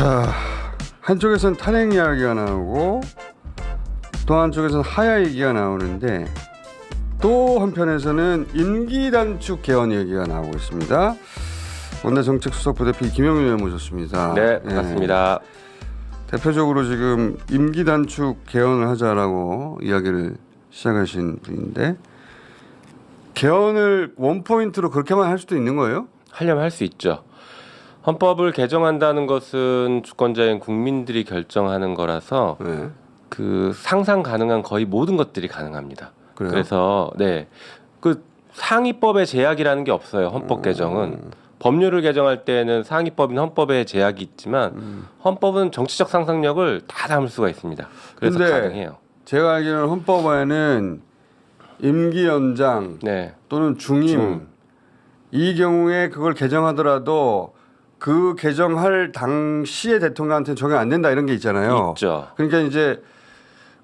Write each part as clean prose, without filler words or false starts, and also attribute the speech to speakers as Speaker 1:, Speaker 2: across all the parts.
Speaker 1: 자, 한쪽에서는 탄핵 이야기가 나오고 또 한쪽에서는 하야 얘기가 나오는데 또 한편에서는 임기 단축 개헌 얘기가 나오고 있습니다. 원내 정책수석부 대표 김영민 의원 모셨습니다.
Speaker 2: 네, 반갑습니다.
Speaker 1: 대표적으로 지금 임기 단축 개헌을 하자라고 이야기를 시작하신 분인데 개헌을 원포인트로 그렇게만 할 수도 있는 거예요?
Speaker 2: 하려면 할 수 있죠. 헌법을 개정한다는 것은 주권자인 국민들이 결정하는 거라서
Speaker 1: 네.
Speaker 2: 그 상상 가능한 거의 모든 것들이 가능합니다.
Speaker 1: 그래요?
Speaker 2: 그래서 네, 그 상위법의 제약이라는 게 없어요. 헌법 개정은 법률을 개정할 때는 상위법이나 헌법에 제약이 있지만 헌법은 정치적 상상력을 다 담을 수가 있습니다. 그래서 가능해요.
Speaker 1: 제가 알기로는 헌법에는 임기 연장
Speaker 2: 네,
Speaker 1: 또는 중임 이 경우에 그걸 개정하더라도 그 개정할 당시의 대통령한테는 적용 안 된다 이런 게 있잖아요.
Speaker 2: 있죠.
Speaker 1: 그러니까 이제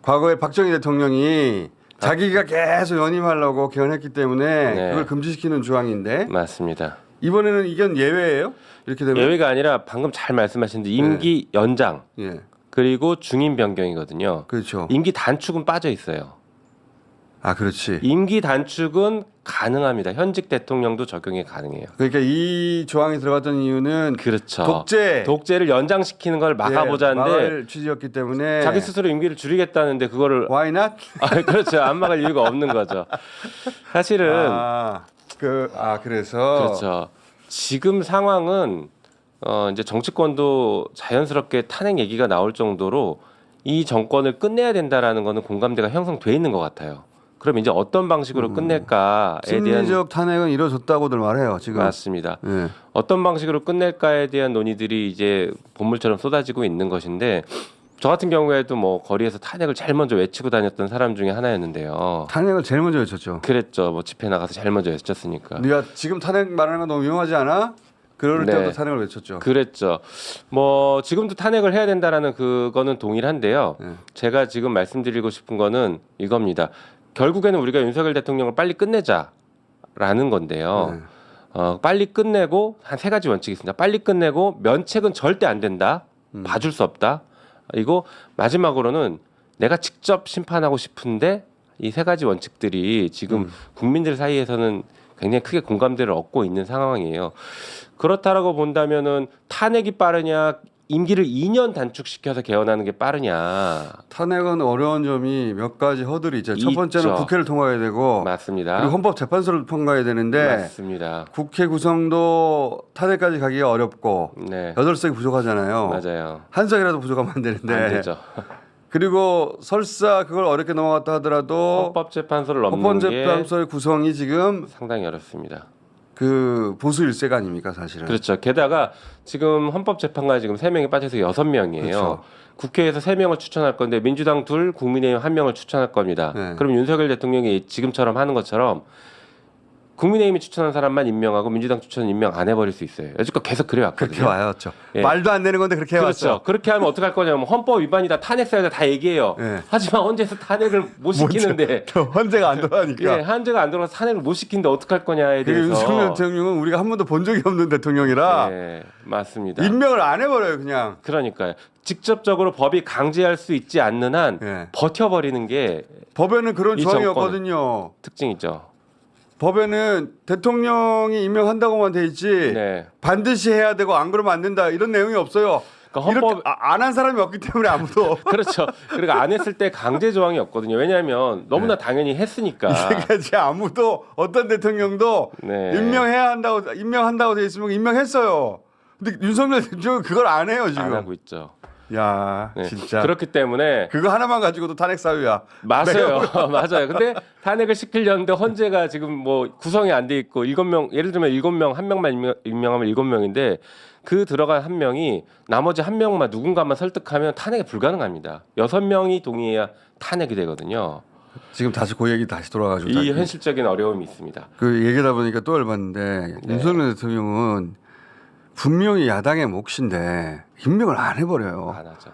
Speaker 1: 과거에 박정희 대통령이 자기가 계속 연임하려고 개헌했기 때문에
Speaker 2: 네.
Speaker 1: 그걸 금지시키는 조항인데
Speaker 2: 맞습니다.
Speaker 1: 이번에는 이건 예외예요? 이렇게 되면
Speaker 2: 예외가 아니라 방금 잘 말씀하신 임기 연장
Speaker 1: 예,
Speaker 2: 그리고 중임 변경이거든요.
Speaker 1: 그렇죠.
Speaker 2: 임기 단축은 빠져 있어요.
Speaker 1: 아, 그렇지.
Speaker 2: 임기 단축은 가능합니다. 현직 대통령도 적용이 가능해요.
Speaker 1: 그러니까 이 조항이 들어갔던 이유는
Speaker 2: 그렇죠. 독재를 연장시키는 걸 막아보자는데
Speaker 1: 막을 취지였기 때문에
Speaker 2: 자기 스스로 임기를 줄이겠다는데 그거를
Speaker 1: Why not?
Speaker 2: 그렇죠. 안 막을 이유가 없는 거죠. 사실은
Speaker 1: 그래서
Speaker 2: 그렇죠. 지금 상황은 이제 정치권도 자연스럽게 탄핵 얘기가 나올 정도로 이 정권을 끝내야 된다라는 거는 공감대가 형성돼 있는 것 같아요. 그럼 이제 어떤 방식으로 끝낼까에 대한
Speaker 1: 심리적 탄핵은 이루어졌다고들 말해요 지금.
Speaker 2: 맞습니다.
Speaker 1: 예.
Speaker 2: 어떤 방식으로 끝낼까에 대한 논의들이 이제 본물처럼 쏟아지고 있는 것인데 저 같은 경우에도 뭐 거리에서 탄핵을 제일 먼저 외치고 다녔던 사람 중에 하나였는데요.
Speaker 1: 탄핵을 제일 먼저 외쳤죠.
Speaker 2: 그랬죠. 뭐 집회 나가서 제일 먼저 외쳤으니까.
Speaker 1: 네가 지금 탄핵 말하는 건 너무 위험하지 않아? 그럴
Speaker 2: 네.
Speaker 1: 때부터 탄핵을 외쳤죠.
Speaker 2: 그랬죠. 뭐 지금도 탄핵을 해야 된다라는 그거는 동일한데요.
Speaker 1: 네.
Speaker 2: 제가 지금 말씀드리고 싶은 거는 이겁니다. 결국에는 우리가 윤석열 대통령을 빨리 끝내자라는 건데요.
Speaker 1: 네.
Speaker 2: 빨리 끝내고 한 세 가지 원칙이 있습니다. 빨리 끝내고 면책은 절대 안 된다. 봐줄 수 없다. 그리고 마지막으로는 내가 직접 심판하고 싶은데 이 세 가지 원칙들이 지금 국민들 사이에서는 굉장히 크게 공감대를 얻고 있는 상황이에요. 그렇다라고 본다면은 탄핵이 빠르냐, 임기를 2년 단축시켜서 개헌하는 게 빠르냐.
Speaker 1: 탄핵은 어려운 점이 몇 가지 허들이 있죠. 첫 번째는
Speaker 2: 있죠.
Speaker 1: 국회를 통과해야 되고
Speaker 2: 맞습니다.
Speaker 1: 그리고 헌법재판소를 통과해야 되는데
Speaker 2: 맞습니다.
Speaker 1: 국회 구성도 탄핵까지 가기가 어렵고
Speaker 2: 네,
Speaker 1: 8석이 부족하잖아요.
Speaker 2: 맞아요.
Speaker 1: 한 석이라도 부족하면 안 되는데.
Speaker 2: 안 되죠.
Speaker 1: 그리고 설사 그걸 어렵게 넘어갔다 하더라도
Speaker 2: 헌법재판소를 넘는 게
Speaker 1: 헌법재판소의 구성이 지금
Speaker 2: 상당히 어렵습니다.
Speaker 1: 그 보수 일세가 아닙니까 사실은.
Speaker 2: 그렇죠. 게다가 지금 헌법재판관이 지금 3명이 빠져서 6명이에요.
Speaker 1: 그렇죠.
Speaker 2: 국회에서 3명을 추천할 건데 민주당 2, 국민의힘 1명을 추천할 겁니다.
Speaker 1: 네.
Speaker 2: 그럼 윤석열 대통령이 지금처럼 하는 것처럼 국민의힘이 추천한 사람만 임명하고 민주당 추천은 임명 안 해버릴 수 있어요. 여지껏 계속 그래왔거든요.
Speaker 1: 그렇게 와였죠.
Speaker 2: 예.
Speaker 1: 말도 안 되는 건데 그렇게
Speaker 2: 그렇죠.
Speaker 1: 해왔죠.
Speaker 2: 그렇게 하면 어떡할 거냐면 헌법 위반이다, 탄핵 사유다 다 얘기해요.
Speaker 1: 예.
Speaker 2: 하지만 헌재에서 탄핵을 못 시키는데
Speaker 1: 헌재가 안 돌아가니까.
Speaker 2: 예, 헌재가 안 들어가서 탄핵을 못 시키는데 어떡할 거냐에
Speaker 1: 그게
Speaker 2: 대해서
Speaker 1: 윤석열 대통령은 우리가 한 번도 본 적이 없는 대통령이라
Speaker 2: 예, 맞습니다.
Speaker 1: 임명을 안 해버려요 그냥.
Speaker 2: 그러니까요. 직접적으로 법이 강제할 수 있지 않는 한
Speaker 1: 예.
Speaker 2: 버텨버리는 게
Speaker 1: 법에는 그런
Speaker 2: 이
Speaker 1: 조항이
Speaker 2: 정권은-
Speaker 1: 없거든요.
Speaker 2: 특징이죠.
Speaker 1: 법에는 대통령이 임명한다고만 돼 있지
Speaker 2: 네.
Speaker 1: 반드시 해야 되고 안 그러면 안 된다 이런 내용이 없어요.
Speaker 2: 그러니까 헌법
Speaker 1: 안 한 사람이 없기 때문에 아무도
Speaker 2: 그렇죠. 그러니까 안 했을 때 강제 조항이 없거든요. 왜냐하면 너무나 당연히 했으니까.
Speaker 1: 이제까지 아무도 어떤 대통령도
Speaker 2: 네.
Speaker 1: 임명한다고 돼 있으면 임명했어요. 근데 윤석열 대통령은 그걸 안 해요 지금.
Speaker 2: 안 하고 있죠.
Speaker 1: 야
Speaker 2: 네.
Speaker 1: 진짜
Speaker 2: 그렇기 때문에
Speaker 1: 그거 하나만 가지고도 탄핵 사유야.
Speaker 2: 맞아요. 맞아요. 근데 탄핵을 시키려는데 헌재가 지금 뭐 구성이 안 돼 있고 7명, 예를 들면 7명, 한 명만 임명하면 7명인데 그 들어간 한 명이 나머지 한 명만 누군가만 설득하면 탄핵이 불가능합니다. 6명이 동의해야 탄핵이 되거든요.
Speaker 1: 지금 다시 그 얘기 다시 돌아가지고
Speaker 2: 이 현실적인 어려움이 있습니다.
Speaker 1: 그 얘기다 보니까 또 열받는데
Speaker 2: 네.
Speaker 1: 윤석열 대통령은 분명히 야당의 몫인데 임명을 안 해버려요.
Speaker 2: 안 하죠.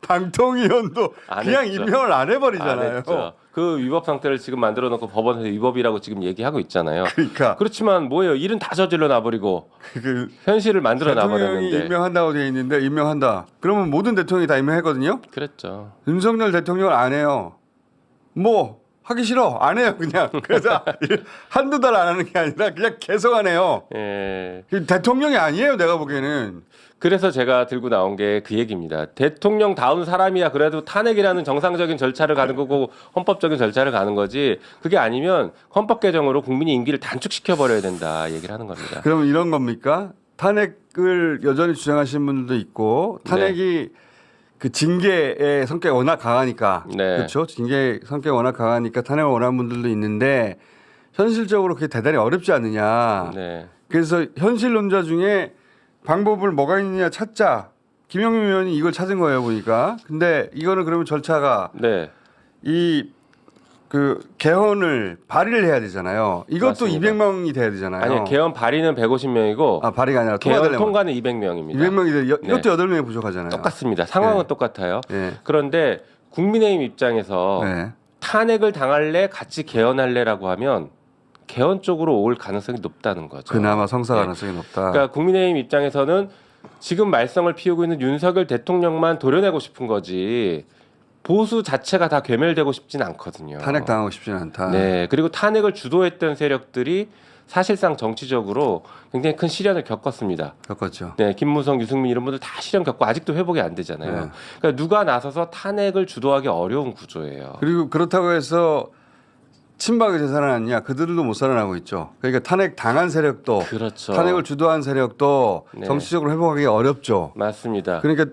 Speaker 1: 방통위원도
Speaker 2: 안
Speaker 1: 그냥
Speaker 2: 했죠.
Speaker 1: 임명을 안
Speaker 2: 안
Speaker 1: 해버리잖아요.
Speaker 2: 했죠. 그 위법 상태를 지금 만들어 놓고 법원에서 위법이라고 지금 얘기하고 있잖아요.
Speaker 1: 그러니까
Speaker 2: 그렇지만 뭐예요? 일은 다 저질러 놔버리고
Speaker 1: 그
Speaker 2: 현실을 만들어
Speaker 1: 대통령이
Speaker 2: 놔버렸는데.
Speaker 1: 임명한다고 되어 있는데 임명한다. 그러면 모든 대통령이 다 임명했거든요.
Speaker 2: 그랬죠.
Speaker 1: 윤석열 대통령을 안 해요. 뭐 하기 싫어 안 해요 그냥. 그래서 한두 달 안 하는 게 아니라 그냥 계속 안 해요.
Speaker 2: 예.
Speaker 1: 대통령이 아니에요 내가 보기에는.
Speaker 2: 그래서 제가 들고 나온 게 그 얘기입니다. 대통령 다운 사람이야 그래도 탄핵이라는 정상적인 절차를 가는 거고 헌법적인 절차를 가는 거지. 그게 아니면 헌법 개정으로 국민의 임기를 단축시켜 버려야 된다 얘기를 하는 겁니다.
Speaker 1: 그러면 이런 겁니까? 탄핵을 여전히 주장하시는 분들도 있고 탄핵이 그 징계의 성격이 워낙 강하니까
Speaker 2: 네.
Speaker 1: 그렇죠. 징계 성격이 워낙 강하니까 탄핵을 원하는 분들도 있는데 현실적으로 그게 대단히 어렵지 않느냐.
Speaker 2: 네.
Speaker 1: 그래서 현실론자 중에 방법을 뭐가 있느냐 찾자. 김영민 의원이 이걸 찾은 거예요 보니까. 근데 이거는 그러면 절차가
Speaker 2: 네.
Speaker 1: 이 그 개헌을 발의를 해야 되잖아요. 이것도
Speaker 2: 맞습니다.
Speaker 1: 200명이 돼야 되잖아요.
Speaker 2: 아니 개헌 발의는 150명이고
Speaker 1: 아 발의가 아니라
Speaker 2: 개헌
Speaker 1: 통과되려면
Speaker 2: 통과는 200명입니다.
Speaker 1: 200명이 돼. 이것도
Speaker 2: 네.
Speaker 1: 8명이 부족하잖아요.
Speaker 2: 똑같습니다. 상황은
Speaker 1: 네.
Speaker 2: 똑같아요.
Speaker 1: 네.
Speaker 2: 그런데 국민의힘 입장에서
Speaker 1: 네.
Speaker 2: 탄핵을 당할래 같이 개헌할래라고 하면 개헌 쪽으로 올 가능성이 높다는 거죠.
Speaker 1: 그나마 성사
Speaker 2: 네.
Speaker 1: 가능성이 높다.
Speaker 2: 그러니까 국민의힘 입장에서는 지금 말썽을 피우고 있는 윤석열 대통령만 도려내고 싶은 거지 보수 자체가 다 괴멸되고 싶진 않거든요.
Speaker 1: 탄핵 당하고 싶지는 않다.
Speaker 2: 네. 그리고 탄핵을 주도했던 세력들이 사실상 정치적으로 굉장히 큰 시련을 겪었습니다.
Speaker 1: 겪었죠.
Speaker 2: 네, 김무성, 유승민 이런 분들 다 시련 겪고 아직도 회복이 안 되잖아요.
Speaker 1: 네.
Speaker 2: 그러니까 누가 나서서 탄핵을 주도하기 어려운 구조예요.
Speaker 1: 그리고 그렇다고 해서 친박이 되살아났냐? 그들도 못 살아나고 있죠. 그러니까 탄핵 당한 세력도
Speaker 2: 그렇죠.
Speaker 1: 탄핵을 주도한 세력도
Speaker 2: 네.
Speaker 1: 정치적으로 회복하기 어렵죠.
Speaker 2: 맞습니다.
Speaker 1: 그러니까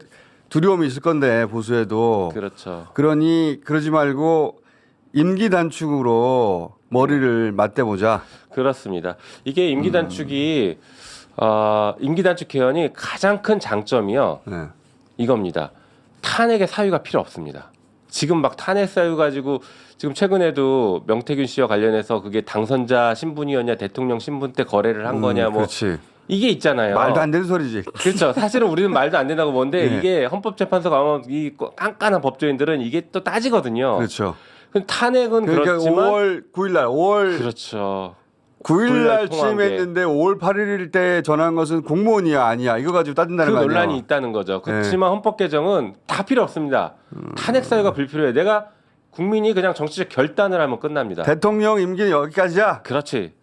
Speaker 1: 두려움이 있을 건데 보수에도
Speaker 2: 그렇죠.
Speaker 1: 그러니 그러지 말고 임기 단축으로 머리를 맞대보자.
Speaker 2: 그렇습니다. 이게 임기 단축이 임기 단축 개헌이 가장 큰 장점이요.
Speaker 1: 네.
Speaker 2: 이겁니다. 탄핵의 사유가 필요 없습니다. 지금 막 탄핵 사유 가지고 지금 최근에도 명태균 씨와 관련해서 그게 당선자 신분이었냐 대통령 신분 때 거래를 한 거냐 뭐
Speaker 1: 그렇지.
Speaker 2: 이게 있잖아요.
Speaker 1: 말도 안 되는 소리지.
Speaker 2: 그렇죠. 사실은 우리는 말도 안 된다고 보는데
Speaker 1: 네.
Speaker 2: 이게 헌법재판소 가면 이 깐깐한 법조인들은 이게 또 따지거든요.
Speaker 1: 그렇죠.
Speaker 2: 근데 탄핵은
Speaker 1: 그러니까
Speaker 2: 그렇지만
Speaker 1: 5월 9일 날 5월
Speaker 2: 그렇죠.
Speaker 1: 9일 날
Speaker 2: 통한 게.
Speaker 1: 취임했는데 5월 8일 때 전화한 것은 공무원이야 아니야 이거 가지고
Speaker 2: 그
Speaker 1: 따진다는 거 아니야.
Speaker 2: 논란이 있다는 거죠. 그렇지만 헌법 개정은 다 필요 없습니다. 탄핵 사유가 불필요해. 내가 국민이 그냥 정치적 결단을 하면 끝납니다.
Speaker 1: 대통령 임기는 여기까지야.
Speaker 2: 그렇지.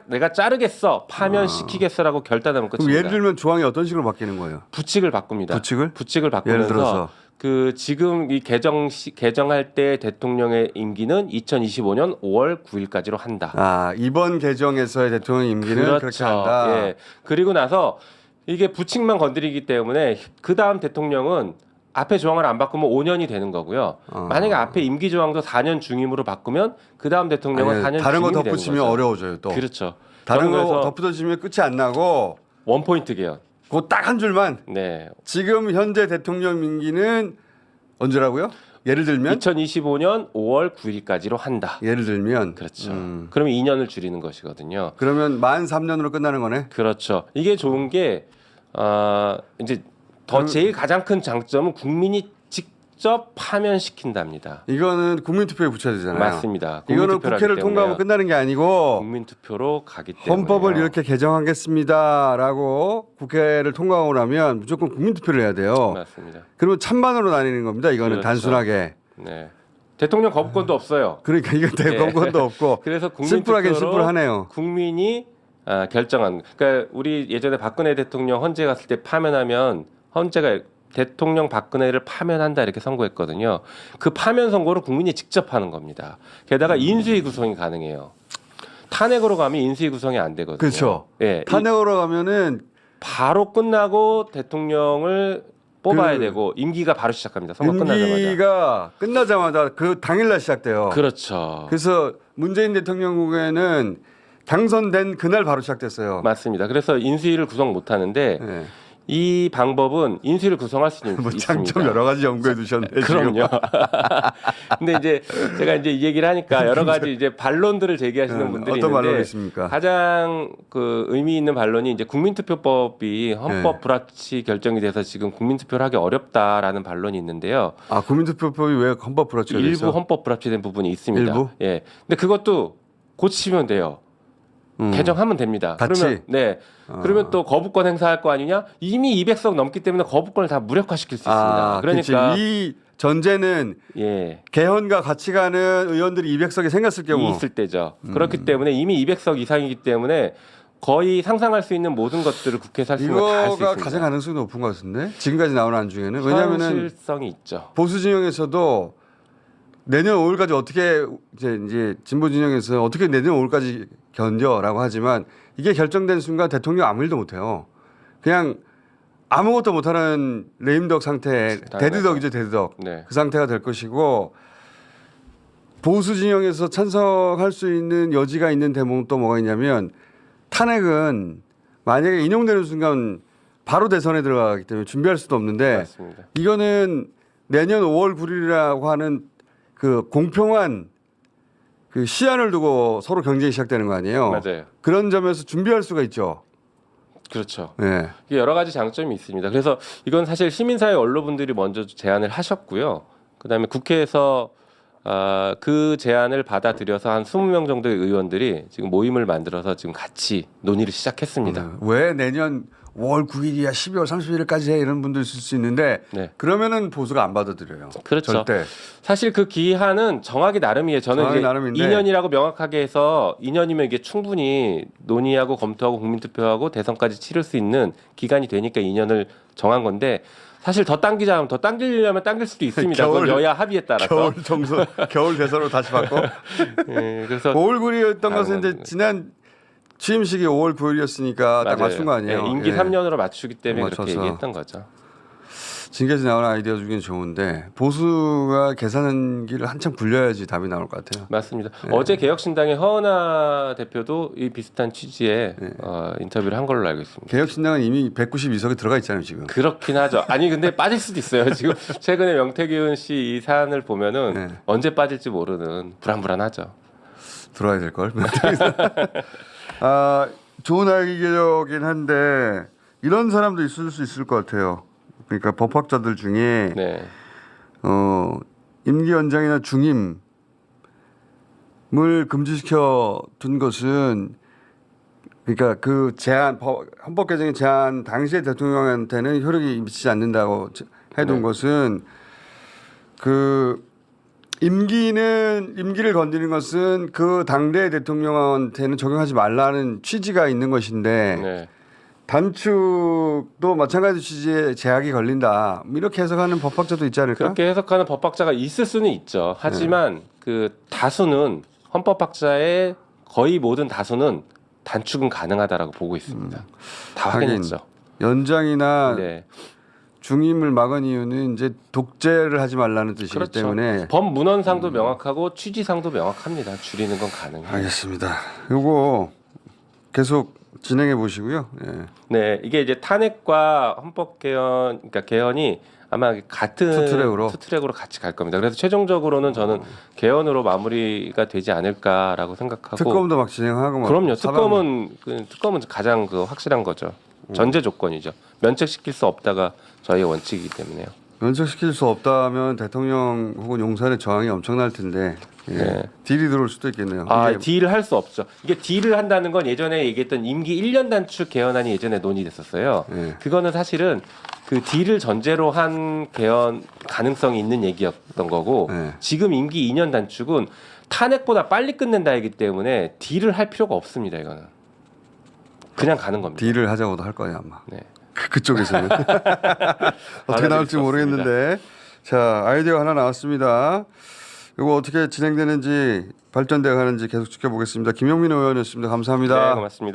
Speaker 2: 내가 자르겠어, 파면시키겠어라고 결단하면
Speaker 1: 그럼
Speaker 2: 끝입니다.
Speaker 1: 예를 들면 조항이 어떤 식으로 바뀌는 거예요?
Speaker 2: 부칙을 바꿉니다.
Speaker 1: 부칙을?
Speaker 2: 부칙을
Speaker 1: 예를
Speaker 2: 바꾸면서
Speaker 1: 들어서
Speaker 2: 그 지금 이 개정할 때 대통령의 임기는 2025년 5월 9일까지로 한다.
Speaker 1: 아 이번 개정에서의 대통령 임기는 그렇게 한다.
Speaker 2: 예. 그리고 나서 이게 부칙만 건드리기 때문에 그 다음 대통령은 앞에 조항을 안 바꾸면 5년이 되는 거고요. 만약에 앞에 임기 조항도 4년 중임으로 바꾸면 그 다음 대통령은
Speaker 1: 아니,
Speaker 2: 4년
Speaker 1: 다른 거
Speaker 2: 중임이 되는
Speaker 1: 덧붙이면
Speaker 2: 거죠.
Speaker 1: 어려워져요 또.
Speaker 2: 그렇죠.
Speaker 1: 다른
Speaker 2: 저는
Speaker 1: 거
Speaker 2: 그래서
Speaker 1: 덧붙여주면 끝이 안 나고
Speaker 2: 원포인트 개헌.
Speaker 1: 그 딱 한 줄만
Speaker 2: 네.
Speaker 1: 지금 현재 대통령 임기는 언제라고요? 예를 들면
Speaker 2: 2025년 5월 9일까지로 한다.
Speaker 1: 예를 들면
Speaker 2: 그렇죠. 그러면 2년을 줄이는 것이거든요.
Speaker 1: 그러면 만 3년으로 끝나는 거네.
Speaker 2: 그렇죠. 이게 좋은 게 이제 더 제일 가장 큰 장점은 국민이 직접 파면시킨답니다.
Speaker 1: 이거는 국민투표에 붙여야 되잖아요.
Speaker 2: 맞습니다.
Speaker 1: 이거는
Speaker 2: 국민투표를
Speaker 1: 국회를
Speaker 2: 하기
Speaker 1: 통과하면
Speaker 2: 때문에요.
Speaker 1: 끝나는 게 아니고
Speaker 2: 국민투표로 가기 때문에
Speaker 1: 헌법을 이렇게 개정하겠습니다라고 국회를 통과하고 나면 무조건 국민투표를 해야 돼요.
Speaker 2: 맞습니다.
Speaker 1: 그러면 찬반으로 나뉘는 겁니다. 이거는
Speaker 2: 그렇죠.
Speaker 1: 단순하게.
Speaker 2: 네. 대통령 거부권도 없어요.
Speaker 1: 그러니까 이건 대법권도 없고
Speaker 2: 그래서
Speaker 1: 심플하긴
Speaker 2: 국민투표로
Speaker 1: 심플하네요.
Speaker 2: 국민이 결정한. 그러니까 우리 예전에 박근혜 대통령 헌재 갔을 때 파면하면 헌재가 대통령 박근혜를 파면한다 이렇게 선고했거든요. 그 파면 선고를 국민이 직접 하는 겁니다. 게다가 인수위 구성이 가능해요. 탄핵으로 가면 인수위 구성이 안 되거든요.
Speaker 1: 그렇죠.
Speaker 2: 예,
Speaker 1: 탄핵으로 가면은
Speaker 2: 바로 끝나고 대통령을 뽑아야
Speaker 1: 그
Speaker 2: 되고 임기가 바로 시작합니다. 선거 끝나자마자.
Speaker 1: 임기가 끝나자마자 그 당일날 시작돼요.
Speaker 2: 그렇죠.
Speaker 1: 그래서 문재인 대통령국에는 당선된 그날 바로 시작됐어요.
Speaker 2: 맞습니다. 그래서 인수위를 구성 못 하는데
Speaker 1: 네.
Speaker 2: 이 방법은 인수위를 구성할 수 있는
Speaker 1: 뭐
Speaker 2: 있습니다.
Speaker 1: 장점 여러 가지 연구해 두셨네.
Speaker 2: 그럼요. 근데 이제 제가 이제 이 얘기를 하니까 여러 가지 이제 반론들을 제기하시는 분들이
Speaker 1: 어떤 반론이
Speaker 2: 있는데
Speaker 1: 있습니까?
Speaker 2: 가장 그 의미 있는 반론이 이제 국민투표법이 헌법 불합치 결정이 돼서 지금 국민투표를 하기 어렵다라는 반론이 있는데요.
Speaker 1: 아, 국민투표법이 왜 헌법 불합치가 됐어?
Speaker 2: 일부 헌법 불합치된 부분이 있습니다.
Speaker 1: 일부?
Speaker 2: 예. 근데 그것도 고치면 돼요. 개정하면 됩니다.
Speaker 1: 같이?
Speaker 2: 그러면 네. 그러면 또 거부권 행사할 거 아니냐? 이미 200석 넘기 때문에 거부권을 다 무력화시킬 수 있습니다. 그러니까
Speaker 1: 그치. 이 전제는
Speaker 2: 예.
Speaker 1: 개헌과 같이 가는 의원들이 200석이 생겼을 경우
Speaker 2: 있을 때죠. 그렇기 때문에 이미 200석 이상이기 때문에 거의 상상할 수 있는 모든 것들을 국회에서 할 수 있는 거 다 할 수
Speaker 1: 이거가
Speaker 2: 있습니다.
Speaker 1: 가장 가능성이 높은 것 같은데 지금까지 나오는 안 중에는 왜냐하면은
Speaker 2: 현실성이 있죠.
Speaker 1: 보수 진영에서도 내년 5월까지 어떻게 이제 진보 진영에서 어떻게 내년 5월까지 견뎌라고 하지만 이게 결정된 순간 대통령 아무 일도 못해요. 그냥 아무것도 못하는 레임덕 상태, 데드덕이죠, 데드덕.
Speaker 2: 네.
Speaker 1: 그 상태가 될 것이고 보수 진영에서 찬성할 수 있는 여지가 있는 대목은 또 뭐가 있냐면 탄핵은 만약에 인용되는 순간 바로 대선에 들어가기 때문에 준비할 수도 없는데
Speaker 2: 맞습니다.
Speaker 1: 이거는 내년 5월 9일이라고 하는 그 공평한 그 시한을 두고 서로 경쟁이 시작되는 거 아니에요?
Speaker 2: 맞아요.
Speaker 1: 그런 점에서 준비할 수가 있죠.
Speaker 2: 그렇죠.
Speaker 1: 네.
Speaker 2: 이게 여러 가지 장점이 있습니다. 그래서 이건 사실 시민사회 언론분들이 먼저 제안을 하셨고요. 그다음에 국회에서 그 제안을 받아들여서 한 20명 정도의 의원들이 지금 모임을 만들어서 지금 같이 논의를 시작했습니다.
Speaker 1: 왜 내년 5월 9일이야 12월 31일까지 해 이런 분들 있을 수 있는데
Speaker 2: 네.
Speaker 1: 그러면은 보수가 안 받아들여요.
Speaker 2: 그렇죠.
Speaker 1: 절대.
Speaker 2: 사실 그 기한은 정하기 나름이에요. 저는
Speaker 1: 정하기
Speaker 2: 이제
Speaker 1: 나름인데.
Speaker 2: 2년이라고 명확하게 해서 2년이면 이게 충분히 논의하고 검토하고 국민투표하고 대선까지 치를 수 있는 기간이 되니까 2년을 정한 건데 사실 더 당기자면 더 당기려면 당길 수도 있습니다. 그건 여야 합의에 따라서.
Speaker 1: 겨울 정서, 겨울 대선으로 다시 바꿔.
Speaker 2: 예, 그래서
Speaker 1: 5월 9일이었던 것은
Speaker 2: 가능한
Speaker 1: 이제
Speaker 2: 거죠.
Speaker 1: 지난 취임식이 5월 9일이었으니까 딱
Speaker 2: 맞아요.
Speaker 1: 맞춘 거 아니에요?
Speaker 2: 예, 임기
Speaker 1: 예.
Speaker 2: 3년으로 맞추기 때문에 그렇게
Speaker 1: 맞춰서.
Speaker 2: 얘기했던 거죠.
Speaker 1: 지금까지 나오는 아이디어 중에 좋은데 보수가 계산기를 한참 굴려야지 답이 나올 것 같아요.
Speaker 2: 맞습니다. 어제 개혁신당의 허은하 대표도 이 비슷한 취지의 인터뷰를 한 걸로 알고 있습니다.
Speaker 1: 개혁신당은 이미 192석에 들어가 있잖아요 지금.
Speaker 2: 그렇긴 하죠. 아니 근데 빠질 수도 있어요. 지금 최근에 명태균 씨 이 사안을 보면은
Speaker 1: 네.
Speaker 2: 언제 빠질지 모르는 불안불안하죠.
Speaker 1: 들어와야 될 걸. 아, 좋은 아이디어긴 한데 이런 사람도 있을 수 있을 것 같아요. 그러니까 법학자들 중에
Speaker 2: 네.
Speaker 1: 임기 연장이나 중임을 금지시켜 둔 것은 그러니까 그 제한 헌법 개정의 제한 당시의 대통령한테는 효력이 미치지 않는다고 해둔
Speaker 2: 네.
Speaker 1: 것은 그 임기를 건드리는 것은 그 당대 대통령한테는 적용하지 말라는 취지가 있는 것인데
Speaker 2: 네.
Speaker 1: 단축도 마찬가지 취지의 제약이 걸린다. 이렇게 해석하는 법학자도 있지 않을까?
Speaker 2: 그렇게 해석하는 법학자가 있을 수는 있죠. 하지만 그 다수는 헌법학자의 거의 모든 다수는 단축은 가능하다라고 보고 있습니다. 다
Speaker 1: 하긴
Speaker 2: 확인했죠.
Speaker 1: 연장이나
Speaker 2: 네.
Speaker 1: 중임을 막은 이유는 이제 독재를 하지 말라는 뜻이기
Speaker 2: 그렇죠.
Speaker 1: 때문에
Speaker 2: 법문헌상도 명확하고 취지상도 명확합니다. 줄이는 건 가능해요.
Speaker 1: 알겠습니다. 요거 계속 진행해 보시고요. 예.
Speaker 2: 네, 이게 이제 탄핵과 헌법 개헌, 그러니까 개헌이 아마 같은 투트랙으로 같이 갈 겁니다. 그래서 최종적으로는 저는 개헌으로 마무리가 되지 않을까라고 생각하고.
Speaker 1: 특검도 막 진행하고 막
Speaker 2: 그럼요.
Speaker 1: 사방-
Speaker 2: 특검은 가장 그 확실한 거죠. 전제 조건이죠. 면책시킬 수 없다가 저희의 원칙이기 때문에요.
Speaker 1: 면책시킬 수 없다면 대통령 혹은 용산의 저항이 엄청날 텐데 예.
Speaker 2: 네.
Speaker 1: 딜이 들어올 수도 있겠네요. 이게
Speaker 2: 딜을 할 수 없죠. 이게 딜을 한다는 건 예전에 얘기했던 임기 1년 단축 개헌안이 예전에 논의됐었어요.
Speaker 1: 네.
Speaker 2: 그거는 사실은 그 딜을 전제로 한 개헌 가능성이 있는 얘기였던 거고
Speaker 1: 네.
Speaker 2: 지금 임기 2년 단축은 탄핵보다 빨리 끝낸다이기 때문에 딜을 할 필요가 없습니다. 이거는 그냥 가는 겁니다.
Speaker 1: 딜을 하자고도 할 거예요 아마.
Speaker 2: 네.
Speaker 1: 그쪽에서는 어떻게 나올지 모르겠는데 자 아이디어 하나 나왔습니다. 이거 어떻게 진행되는지 발전되어 가는지 계속 지켜보겠습니다. 김용민 의원이었습니다. 감사합니다.
Speaker 2: 네, 고맙습니다.